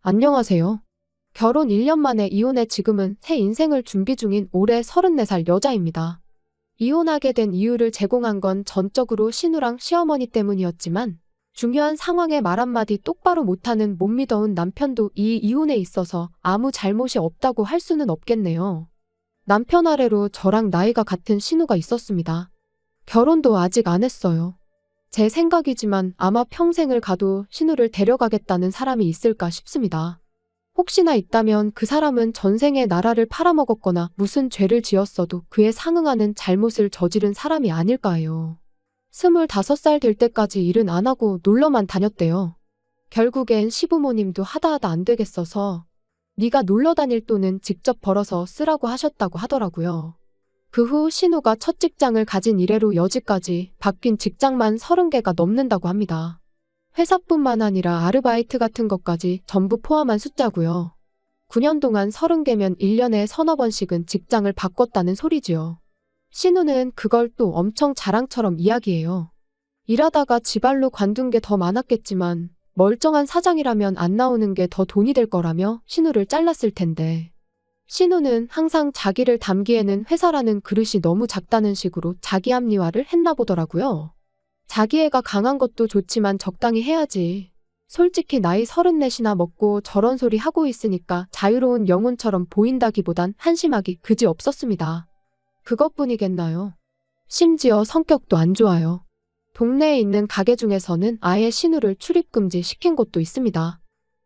안녕하세요. 결혼 1년 만에 이혼해 지금은 새 인생을 준비 중인 올해 34살 여자입니다. 이혼하게 된 이유를 제공한 건 전적으로 신우랑 시어머니 때문이었지만 중요한 상황에 말 한마디 똑바로 못하는 못 믿어온 남편도 이 이혼에 있어서 아무 잘못이 없다고 할 수는 없겠네요. 남편 아래로 저랑 나이가 같은 신우가 있었습니다. 결혼도 아직 안 했어요. 제 생각이지만 아마 평생을 가도 신우를 데려가겠다는 사람이 있을까 싶습니다. 혹시나 있다면 그 사람은 전생에 나라를 팔아먹었거나 무슨 죄를 지었어도 그에 상응하는 잘못을 저지른 사람이 아닐까 해요. 25살 될 때까지 일은 안 하고 놀러만 다녔대요. 결국엔 시부모님도 하다 안 되겠어서 네가 놀러 다닐 돈은 직접 벌어서 쓰라고 하셨다고 하더라고요. 그 후 신우가 첫 직장을 가진 이래로 여지까지 바뀐 직장만 30개가 넘는다고 합니다. 회사뿐만 아니라 아르바이트 같은 것까지 전부 포함한 숫자고요. 9년 동안 30개면 1년에 서너 번씩은 직장을 바꿨다는 소리지요. 신우는 그걸 또 엄청 자랑처럼 이야기해요. 일하다가 지발로 관둔 게 더 많았겠지만 멀쩡한 사장이라면 안 나오는 게 더 돈이 될 거라며 신우를 잘랐을 텐데. 신우는 항상 자기를 담기에는 회사라는 그릇이 너무 작다는 식으로 자기 합리화를 했나 보더라고요. 자기애가 강한 것도 좋지만 적당히 해야지. 솔직히 나이 34이나 먹고 저런 소리 하고 있으니까 자유로운 영혼처럼 보인다기보단 한심하기 그지 없었습니다. 그것뿐이겠나요? 심지어 성격도 안 좋아요. 동네에 있는 가게 중에서는 아예 신우를 출입금지 시킨 곳도 있습니다.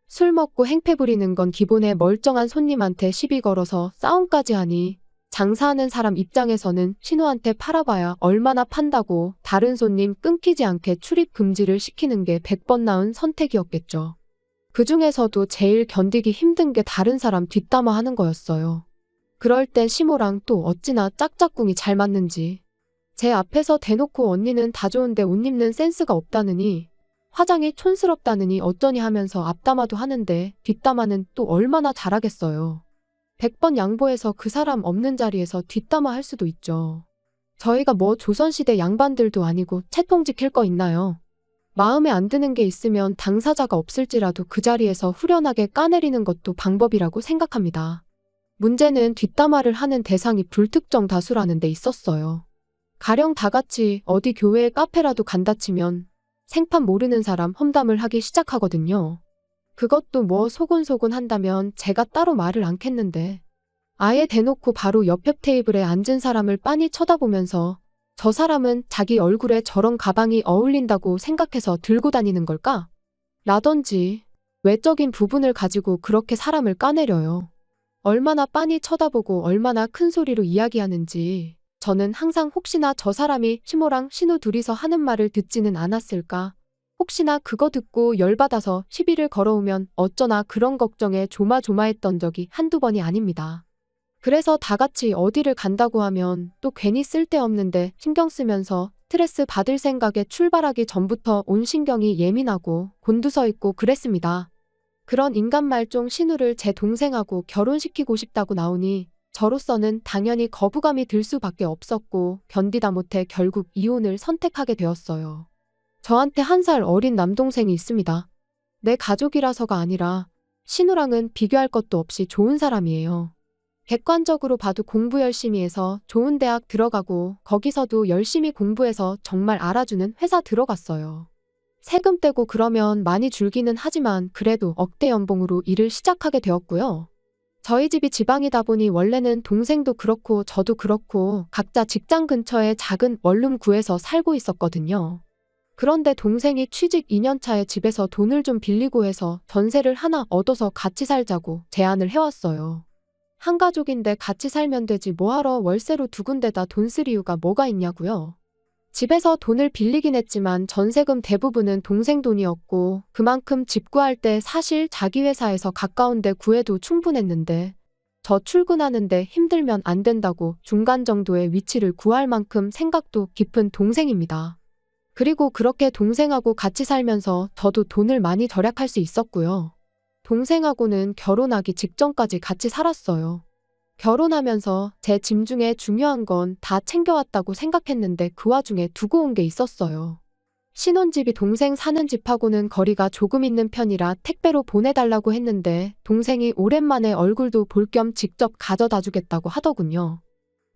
술 먹고 행패 부리는 건 기본에 멀쩡한 손님한테 시비 걸어서 싸움까지 하니 장사하는 사람 입장에서는 신우한테 팔아봐야 얼마나 판다고 다른 손님 끊기지 않게 출입 금지를 시키는 게 100번 나은 선택이었겠죠. 그 중에서도 제일 견디기 힘든 게 다른 사람 뒷담화 하는 거였어요. 그럴 땐 시모랑 또 어찌나 짝짝꿍이 잘 맞는지. 제 앞에서 대놓고 언니는 다 좋은데 옷 입는 센스가 없다느니 화장이 촌스럽다느니 어쩌니 하면서 앞담화도 하는데 뒷담화는 또 얼마나 잘하겠어요. 100번 양보해서 그 사람 없는 자리에서 뒷담화 할 수도 있죠. 저희가 뭐 조선시대 양반들도 아니고 채통 지킬 거 있나요? 마음에 안 드는 게 있으면 당사자가 없을지라도 그 자리에서 후련하게 까내리는 것도 방법이라고 생각합니다. 문제는 뒷담화를 하는 대상이 불특정 다수라는 데 있었어요. 가령 다 같이 어디 교회에 카페라도 간다 치면 생판 모르는 사람 험담을 하기 시작하거든요. 그것도 뭐 소곤소곤 한다면 제가 따로 말을 않겠는데 아예 대놓고 바로 옆 테이블에 앉은 사람을 빤히 쳐다보면서 저 사람은 자기 얼굴에 저런 가방이 어울린다고 생각해서 들고 다니는 걸까? 라던지 외적인 부분을 가지고 그렇게 사람을 까내려요. 얼마나 빤히 쳐다보고 얼마나 큰 소리로 이야기하는지 저는 항상 혹시나 저 사람이 시모랑 신우 둘이서 하는 말을 듣지는 않았을까? 혹시나 그거 듣고 열받아서 시비를 걸어오면 어쩌나 그런 걱정에 조마조마했던 적이 한두 번이 아닙니다. 그래서 다 같이 어디를 간다고 하면 또 괜히 쓸데없는데 신경 쓰면서 스트레스 받을 생각에 출발하기 전부터 온 신경이 예민하고 곤두서 있고 그랬습니다. 그런 인간 말종 신우를 제 동생하고 결혼시키고 싶다고 나오니 저로서는 당연히 거부감이 들 수밖에 없었고 견디다 못해 결국 이혼을 선택하게 되었어요. 저한테 1살 어린 남동생이 있습니다. 내 가족이라서가 아니라 신우랑은 비교할 것도 없이 좋은 사람이에요. 객관적으로 봐도 공부 열심히 해서 좋은 대학 들어가고 거기서도 열심히 공부해서 정말 알아주는 회사 들어갔어요. 세금 떼고 그러면 많이 줄기는 하지만 그래도 억대 연봉으로 일을 시작하게 되었고요. 저희 집이 지방이다 보니 원래는 동생도 그렇고 저도 그렇고 각자 직장 근처에 작은 원룸 구해서 살고 있었거든요. 그런데 동생이 취직 2년 차에 집에서 돈을 좀 빌리고 해서 전세를 하나 얻어서 같이 살자고 제안을 해왔어요. 한 가족인데 같이 살면 되지 뭐하러 월세로 두 군데다 돈 쓸 이유가 뭐가 있냐고요. 집에서 돈을 빌리긴 했지만 전세금 대부분은 동생 돈이었고 그만큼 집 구할 때 사실 자기 회사에서 가까운 데 구해도 충분했는데 저 출근하는데 힘들면 안 된다고 중간 정도의 위치를 구할 만큼 생각도 깊은 동생입니다. 그리고 그렇게 동생하고 같이 살면서 저도 돈을 많이 절약할 수 있었고요. 동생하고는 결혼하기 직전까지 같이 살았어요. 결혼하면서 제 짐 중에 중요한 건 다 챙겨왔다고 생각했는데 그 와중에 두고 온 게 있었어요. 신혼집이 동생 사는 집하고는 거리가 조금 있는 편이라 택배로 보내달라고 했는데 동생이 오랜만에 얼굴도 볼 겸 직접 가져다 주겠다고 하더군요.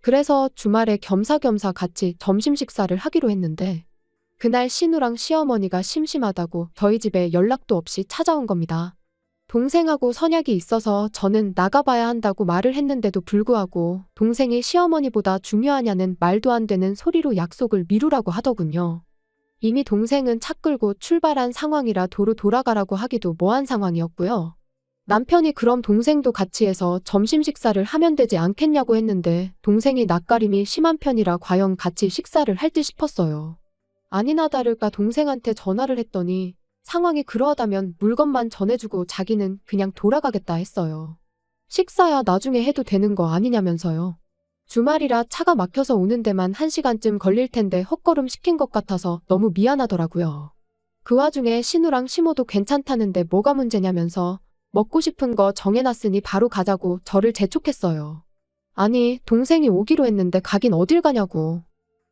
그래서 주말에 겸사겸사 같이 점심 식사를 하기로 했는데 그날 신우랑 시어머니가 심심하다고 저희 집에 연락도 없이 찾아온 겁니다. 동생하고 선약이 있어서 저는 나가봐야 한다고 말을 했는데도 불구하고 동생이 시어머니보다 중요하냐는 말도 안 되는 소리로 약속을 미루라고 하더군요. 이미 동생은 차 끌고 출발한 상황이라 도로 돌아가라고 하기도 뭐한 상황이었고요. 남편이 그럼 동생도 같이 해서 점심 식사를 하면 되지 않겠냐고 했는데 동생이 낯가림이 심한 편이라 과연 같이 식사를 할지 싶었어요. 아니나 다를까 동생한테 전화를 했더니 상황이 그러하다면 물건만 전해주고 자기는 그냥 돌아가겠다 했어요. 식사야 나중에 해도 되는 거 아니냐면서요. 주말이라 차가 막혀서 오는 데만 1시간쯤 걸릴 텐데 헛걸음 시킨 것 같아서 너무 미안하더라고요. 그 와중에 신우랑 시모도 괜찮다는데 뭐가 문제냐면서 먹고 싶은 거 정해놨으니 바로 가자고 저를 재촉했어요. 아니, 동생이 오기로 했는데 가긴 어딜 가냐고.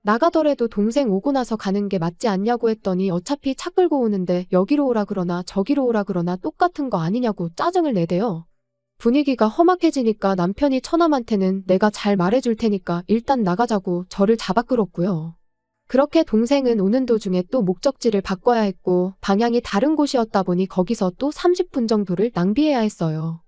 나가더라도 동생 오고 나서 가는 게 맞지 않냐고 했더니 어차피 차 끌고 오는데 여기로 오라 그러나 저기로 오라 그러나 똑같은 거 아니냐고 짜증을 내대요. 분위기가 험악해지니까 남편이 처남한테는 내가 잘 말해줄 테니까 일단 나가자고 저를 잡아 끌었고요. 그렇게 동생은 오는 도중에 또 목적지를 바꿔야 했고 방향이 다른 곳이었다 보니 거기서 또 30분 정도를 낭비해야 했어요.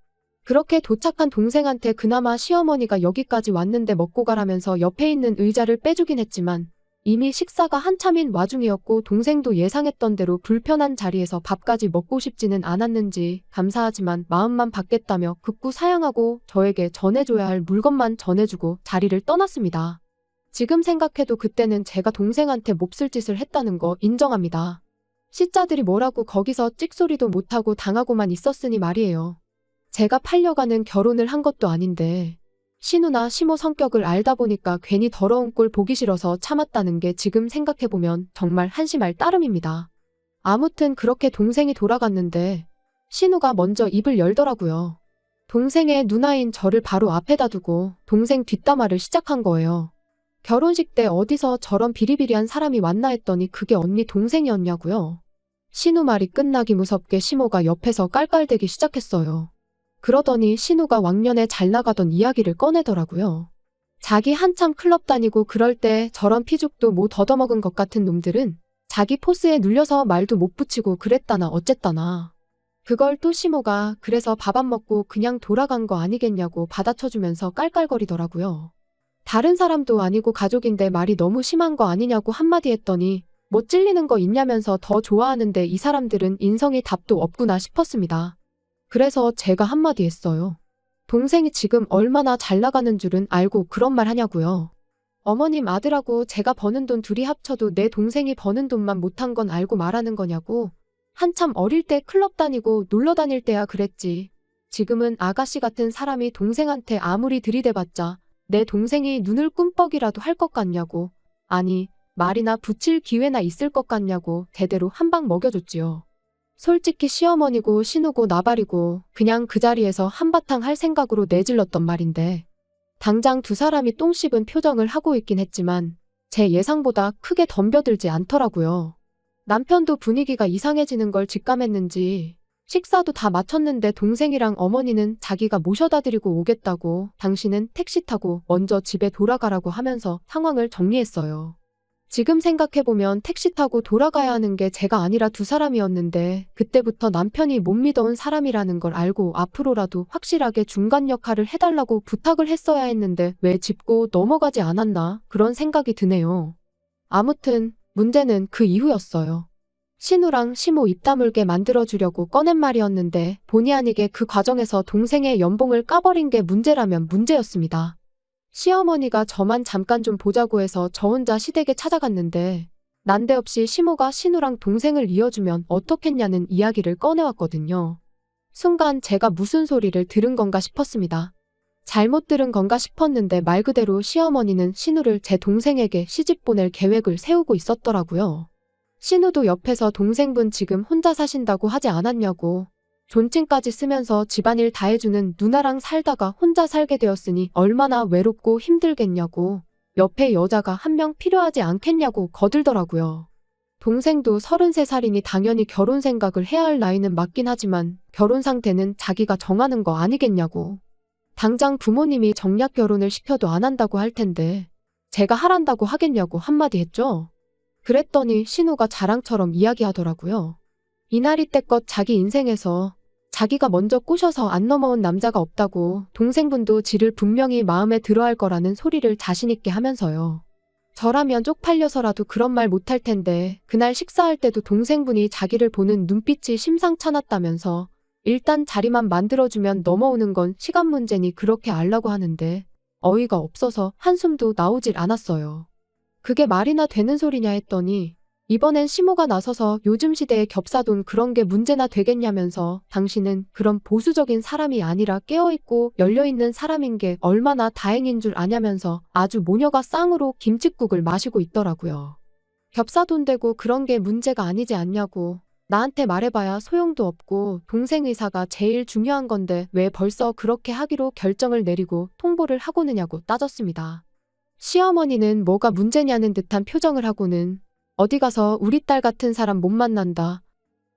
그렇게 도착한 동생한테 그나마 시어머니가 여기까지 왔는데 먹고 가라면서 옆에 있는 의자를 빼주긴 했지만 이미 식사가 한참인 와중이었고 동생도 예상했던 대로 불편한 자리에서 밥까지 먹고 싶지는 않았는지 감사하지만 마음만 받겠다며 극구 사양하고 저에게 전해줘야 할 물건만 전해주고 자리를 떠났습니다. 지금 생각해도 그때는 제가 동생한테 몹쓸 짓을 했다는 거 인정합니다. 시자들이 뭐라고 거기서 찍소리도 못하고 당하고만 있었으니 말이에요. 제가 팔려가는 결혼을 한 것도 아닌데 신우나 시모 성격을 알다 보니까 괜히 더러운 꼴 보기 싫어서 참았다는 게 지금 생각해보면 정말 한심할 따름입니다. 아무튼 그렇게 동생이 돌아갔는데 신우가 먼저 입을 열더라고요. 동생의 누나인 저를 바로 앞에다 두고 동생 뒷담화를 시작한 거예요. 결혼식 때 어디서 저런 비리비리한 사람이 왔나 했더니 그게 언니 동생이었냐고요. 신우 말이 끝나기 무섭게 시모가 옆에서 깔깔대기 시작했어요. 그러더니 신우가 왕년에 잘 나가던 이야기를 꺼내더라고요. 자기 한참 클럽 다니고 그럴 때 저런 피죽도 못 얻어먹은 것 같은 놈들은 자기 포스에 눌려서 말도 못 붙이고 그랬다나 어쨌다나. 그걸 또 시모가 그래서 밥 안 먹고 그냥 돌아간 거 아니겠냐고 받아쳐주면서 깔깔거리더라고요. 다른 사람도 아니고 가족인데 말이 너무 심한 거 아니냐고 한마디 했더니 뭐 찔리는 거 있냐면서 더 좋아하는데 이 사람들은 인성이 답도 없구나 싶었습니다. 그래서 제가 한마디 했어요. 동생이 지금 얼마나 잘 나가는 줄은 알고 그런 말 하냐고요. 어머님 아들하고 제가 버는 돈 둘이 합쳐도 내 동생이 버는 돈만 못한 건 알고 말하는 거냐고. 한참 어릴 때 클럽 다니고 놀러 다닐 때야 그랬지. 지금은 아가씨 같은 사람이 동생한테 아무리 들이대봤자 내 동생이 눈을 꿈뻑이라도 할 것 같냐고. 아니, 말이나 붙일 기회나 있을 것 같냐고 대대로 한 방 먹여줬지요. 솔직히 시어머니고 신우고 나발이고 그냥 그 자리에서 한바탕 할 생각으로 내질렀던 말인데 당장 두 사람이 똥 씹은 표정을 하고 있긴 했지만 제 예상보다 크게 덤벼들지 않더라고요. 남편도 분위기가 이상해지는 걸 직감했는지 식사도 다 마쳤는데 동생이랑 어머니는 자기가 모셔다 드리고 오겠다고 당신은 택시 타고 먼저 집에 돌아가라고 하면서 상황을 정리했어요. 지금 생각해보면 택시 타고 돌아가야 하는 게 제가 아니라 두 사람이었는데 그때부터 남편이 못 믿어온 사람이라는 걸 알고 앞으로라도 확실하게 중간 역할을 해달라고 부탁을 했어야 했는데 왜 짚고 넘어가지 않았나 그런 생각이 드네요. 아무튼 문제는 그 이후였어요. 신우랑 시모 입 다물게 만들어주려고 꺼낸 말이었는데 본의 아니게 그 과정에서 동생의 연봉을 까버린 게 문제라면 문제였습니다. 시어머니가 저만 잠깐 좀 보자고 해서 저 혼자 시댁에 찾아갔는데 난데없이 시모가 신우랑 동생을 이어주면 어떻겠냐는 이야기를 꺼내왔거든요. 순간 제가 무슨 소리를 들은 건가 싶었습니다. 잘못 들은 건가 싶었는데 말 그대로 시어머니는 신우를 제 동생에게 시집 보낼 계획을 세우고 있었더라고요. 신우도 옆에서 동생분 지금 혼자 사신다고 하지 않았냐고. 존칭까지 쓰면서 집안일 다 해주는 누나랑 살다가 혼자 살게 되었으니 얼마나 외롭고 힘들겠냐고. 옆에 여자가 한 명 필요하지 않겠냐고 거들더라고요. 동생도 33살이니 당연히 결혼 생각을 해야 할 나이는 맞긴 하지만 결혼 상태는 자기가 정하는 거 아니겠냐고. 당장 부모님이 정략 결혼을 시켜도 안 한다고 할 텐데 제가 하란다고 하겠냐고 한마디 했죠. 그랬더니 신우가 자랑처럼 이야기하더라고요. 이날이때껏 자기 인생에서 자기가 먼저 꼬셔서 안 넘어온 남자가 없다고 동생분도 지를 분명히 마음에 들어할 거라는 소리를 자신있게 하면서요. 저라면 쪽팔려서라도 그런 말 못할 텐데 그날 식사할 때도 동생분이 자기를 보는 눈빛이 심상찮았다면서 일단 자리만 만들어주면 넘어오는 건 시간 문제니 그렇게 알라고 하는데 어이가 없어서 한숨도 나오질 않았어요. 그게 말이나 되는 소리냐 했더니 이번엔 시모가 나서서 요즘 시대에 겹사돈 그런 게 문제나 되겠냐면서 당신은 그런 보수적인 사람이 아니라 깨어있고 열려있는 사람인 게 얼마나 다행인 줄 아냐면서 아주 모녀가 쌍으로 김칫국을 마시고 있더라고요. 겹사돈 되고 그런 게 문제가 아니지 않냐고. 나한테 말해봐야 소용도 없고 동생 의사가 제일 중요한 건데 왜 벌써 그렇게 하기로 결정을 내리고 통보를 하고느냐고 따졌습니다. 시어머니는 뭐가 문제냐는 듯한 표정을 하고는 어디 가서 우리 딸 같은 사람 못 만난다.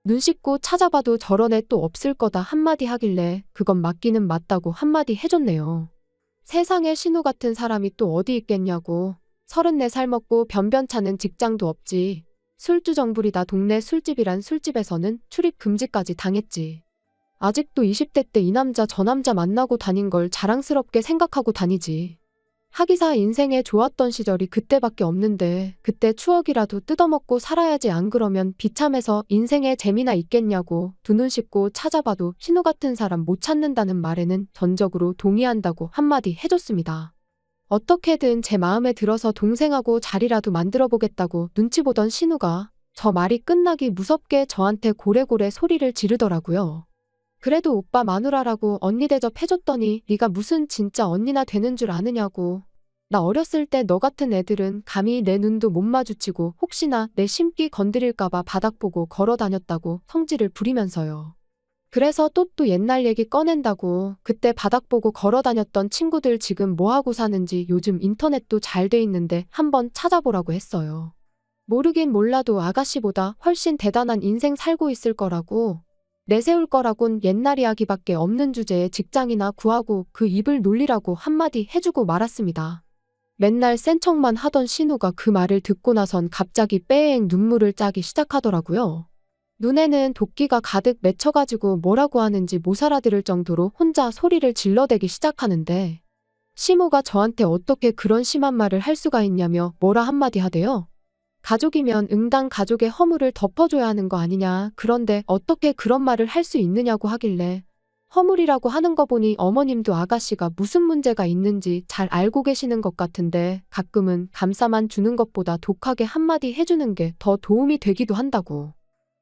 눈 씻고 찾아봐도 저런 애 또 없을 거다 한마디 하길래 그건 맞기는 맞다고 한마디 해줬네요. 세상에 신우 같은 사람이 또 어디 있겠냐고. 34살 먹고 변변찮은 직장도 없지. 술주정부리다 동네 술집이란 술집에서는 출입 금지까지 당했지. 아직도 20대 때 이 남자 저 남자 만나고 다닌 걸 자랑스럽게 생각하고 다니지. 하기사 인생에 좋았던 시절이 그때밖에 없는데 그때 추억이라도 뜯어먹고 살아야지 안 그러면 비참해서 인생에 재미나 있겠냐고 두 눈 씻고 찾아봐도 신우 같은 사람 못 찾는다는 말에는 전적으로 동의한다고 한마디 해줬습니다. 어떻게든 제 마음에 들어서 동생하고 자리라도 만들어보겠다고 눈치 보던 신우가 저 말이 끝나기 무섭게 저한테 고래고래 소리를 지르더라고요. 그래도 오빠 마누라라고 언니 대접해줬더니 네가 무슨 진짜 언니나 되는 줄 아느냐고. 나 어렸을 때 너 같은 애들은 감히 내 눈도 못 마주치고 혹시나 내 심기 건드릴까봐 바닥 보고 걸어 다녔다고 성질을 부리면서요. 그래서 또 옛날 얘기 꺼낸다고 그때 바닥 보고 걸어 다녔던 친구들 지금 뭐하고 사는지 요즘 인터넷도 잘 돼 있는데 한번 찾아보라고 했어요. 모르긴 몰라도 아가씨보다 훨씬 대단한 인생 살고 있을 거라고. 내세울 거라곤 옛날 이야기밖에 없는 주제에 직장이나 구하고 그 입을 놀리라고 한마디 해주고 말았습니다. 맨날 센 척만 하던 신우가 그 말을 듣고 나선 갑자기 빼앵 눈물을 짜기 시작하더라고요. 눈에는 도끼가 가득 맺혀가지고 뭐라고 하는지 못 알아들을 정도로 혼자 소리를 질러대기 시작하는데 시모가 저한테 어떻게 그런 심한 말을 할 수가 있냐며 뭐라 한마디 하대요. 가족이면 응당 가족의 허물을 덮어줘야 하는 거 아니냐. 그런데 어떻게 그런 말을 할 수 있느냐고 하길래 허물이라고 하는 거 보니 어머님도 아가씨가 무슨 문제가 있는지 잘 알고 계시는 것 같은데 가끔은 감싸만 주는 것보다 독하게 한마디 해주는 게 더 도움이 되기도 한다고.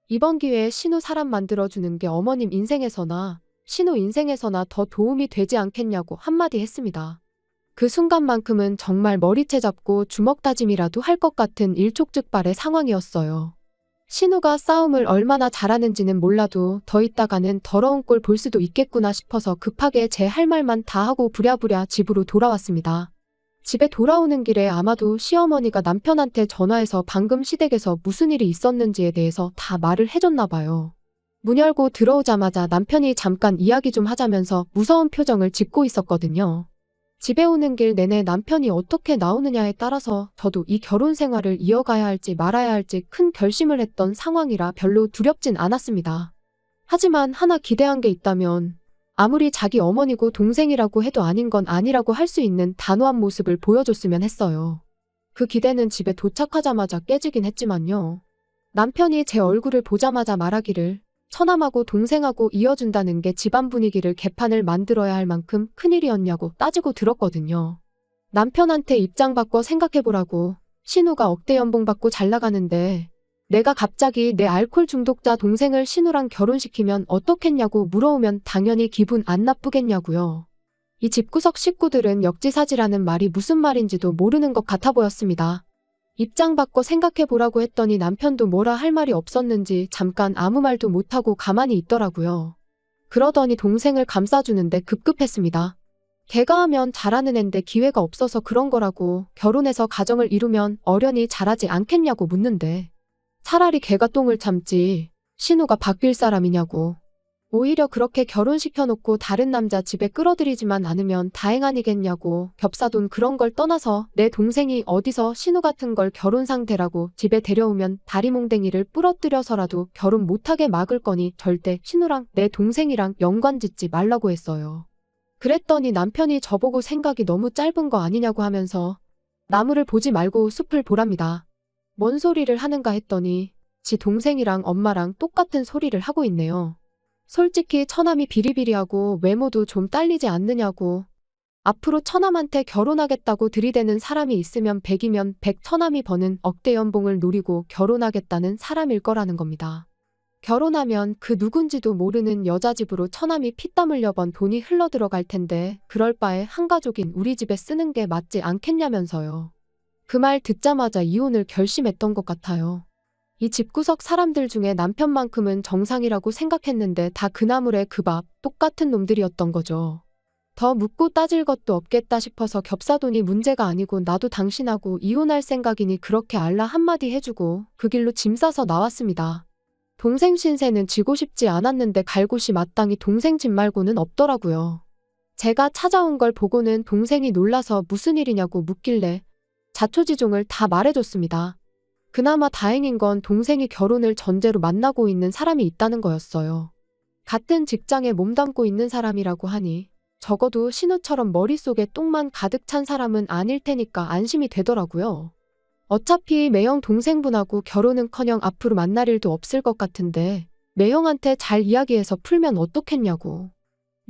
이번 기회에 신우 사람 만들어주는 게 어머님 인생에서나 신우 인생에서나 더 도움이 되지 않겠냐고 한마디 했습니다. 그 순간만큼은 정말 머리채 잡고 주먹 다짐이라도 할 것 같은 일촉즉발의 상황이었어요. 신우가 싸움을 얼마나 잘하는지는 몰라도 더 있다가는 더러운 꼴 볼 수도 있겠구나 싶어서 급하게 제 할 말만 다 하고 부랴부랴 집으로 돌아왔습니다. 집에 돌아오는 길에 아마도 시어머니가 남편한테 전화해서 방금 시댁에서 무슨 일이 있었는지에 대해서 다 말을 해줬나 봐요. 문 열고 들어오자마자 남편이 잠깐 이야기 좀 하자면서 무서운 표정을 짓고 있었거든요. 집에 오는 길 내내 남편이 어떻게 나오느냐에 따라서 저도 이 결혼 생활을 이어가야 할지 말아야 할지 큰 결심을 했던 상황이라 별로 두렵진 않았습니다. 하지만 하나 기대한 게 있다면 아무리 자기 어머니고 동생이라고 해도 아닌 건 아니라고 할 수 있는 단호한 모습을 보여줬으면 했어요. 그 기대는 집에 도착하자마자 깨지긴 했지만요. 남편이 제 얼굴을 보자마자 말하기를 처남하고 동생하고 이어준다는 게 집안 분위기를 개판을 만들어야 할 만큼 큰일이었냐고 따지고 들었거든요. 남편한테 입장 바꿔 생각해보라고. 신우가 억대 연봉 받고 잘 나가는데 내가 갑자기 내 알코올 중독자 동생을 신우랑 결혼시키면 어떻겠냐고 물어오면 당연히 기분 안 나쁘겠냐고요. 이 집구석 식구들은 역지사지라는 말이 무슨 말인지도 모르는 것 같아 보였습니다. 입장 바꿔 생각해보라고 했더니 남편도 뭐라 할 말이 없었는지 잠깐 아무 말도 못하고 가만히 있더라고요. 그러더니 동생을 감싸주는데 급급했습니다. 걔가 하면 잘하는 앤데 기회가 없어서 그런 거라고. 결혼해서 가정을 이루면 어련히 잘하지 않겠냐고 묻는데 차라리 걔가 똥을 참지 신우가 바뀔 사람이냐고. 오히려 그렇게 결혼시켜놓고 다른 남자 집에 끌어들이지만 않으면 다행 아니겠냐고. 겹사돈 그런 걸 떠나서 내 동생이 어디서 신우 같은 걸 결혼 상대라고 집에 데려오면 다리몽댕이를 부러뜨려서라도 결혼 못하게 막을 거니 절대 신우랑 내 동생이랑 연관짓지 말라고 했어요. 그랬더니 남편이 저보고 생각이 너무 짧은 거 아니냐고 하면서 나무를 보지 말고 숲을 보랍니다. 뭔 소리를 하는가 했더니 지 동생이랑 엄마랑 똑같은 소리를 하고 있네요. 솔직히 처남이 비리비리하고 외모도 좀 딸리지 않느냐고. 앞으로 처남한테 결혼하겠다고 들이대는 사람이 있으면 100이면 100 처남이 버는 억대 연봉을 노리고 결혼하겠다는 사람일 거라는 겁니다. 결혼하면 그 누군지도 모르는 여자 집으로 처남이 피땀 흘려 번 돈이 흘러 들어갈 텐데 그럴 바에 한 가족인 우리 집에 쓰는 게 맞지 않겠냐면서요. 그 말 듣자마자 이혼을 결심했던 것 같아요. 이 집구석 사람들 중에 남편만큼은 정상이라고 생각했는데 다 그 나물에 그 밥 똑같은 놈들이었던 거죠. 더 묻고 따질 것도 없겠다 싶어서 겹사돈이 문제가 아니고 나도 당신하고 이혼할 생각이니 그렇게 알라 한마디 해주고 그 길로 짐 싸서 나왔습니다. 동생 신세는 지고 싶지 않았는데 갈 곳이 마땅히 동생 집 말고는 없더라고요. 제가 찾아온 걸 보고는 동생이 놀라서 무슨 일이냐고 묻길래 자초지종을 다 말해줬습니다. 그나마 다행인 건 동생이 결혼을 전제로 만나고 있는 사람이 있다는 거였어요. 같은 직장에 몸담고 있는 사람이라고 하니 적어도 신우처럼 머릿속에 똥만 가득 찬 사람은 아닐 테니까 안심이 되더라고요. 어차피 매형 동생분하고 결혼은커녕 앞으로 만날 일도 없을 것 같은데 매형한테 잘 이야기해서 풀면 어떻겠냐고.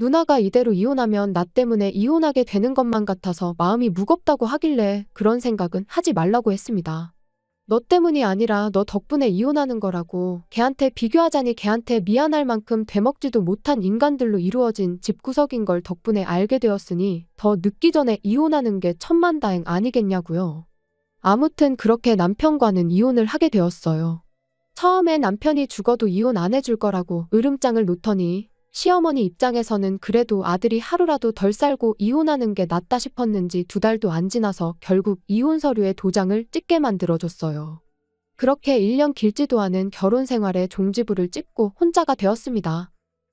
누나가 이대로 이혼하면 나 때문에 이혼하게 되는 것만 같아서 마음이 무겁다고 하길래 그런 생각은 하지 말라고 했습니다. 너 때문이 아니라 너 덕분에 이혼하는 거라고. 걔한테 비교하자니 걔한테 미안할 만큼 되먹지도 못한 인간들로 이루어진 집구석인 걸 덕분에 알게 되었으니 더 늦기 전에 이혼하는 게 천만다행 아니겠냐고요. 아무튼 그렇게 남편과는 이혼을 하게 되었어요. 처음에 남편이 죽어도 이혼 안 해줄 거라고 으름장을 놓더니 시어머니 입장에서는 그래도 아들이 하루라도 덜 살고 이혼하는 게 낫다 싶었는지 2달도 안 지나서 결국 이혼 서류에 도장을 찍게 만들어줬어요. 그렇게 1년 길지도 않은 결혼 생활에 종지부를 찍고 혼자가 되었습니다.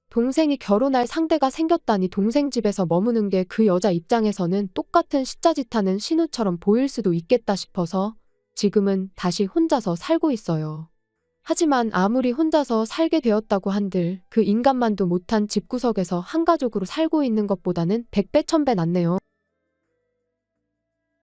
동생이 결혼할 상대가 생겼다니 동생 집에서 머무는 게 그 여자 입장에서는 똑같은 시짜짓하는 신우처럼 보일 수도 있겠다 싶어서 지금은 다시 혼자서 살고 있어요. 하지만 아무리 혼자서 살게 되었다고 한들 그 인간만도 못한 집구석에서 한 가족으로 살고 있는 것보다는 100배 1000배 낫네요.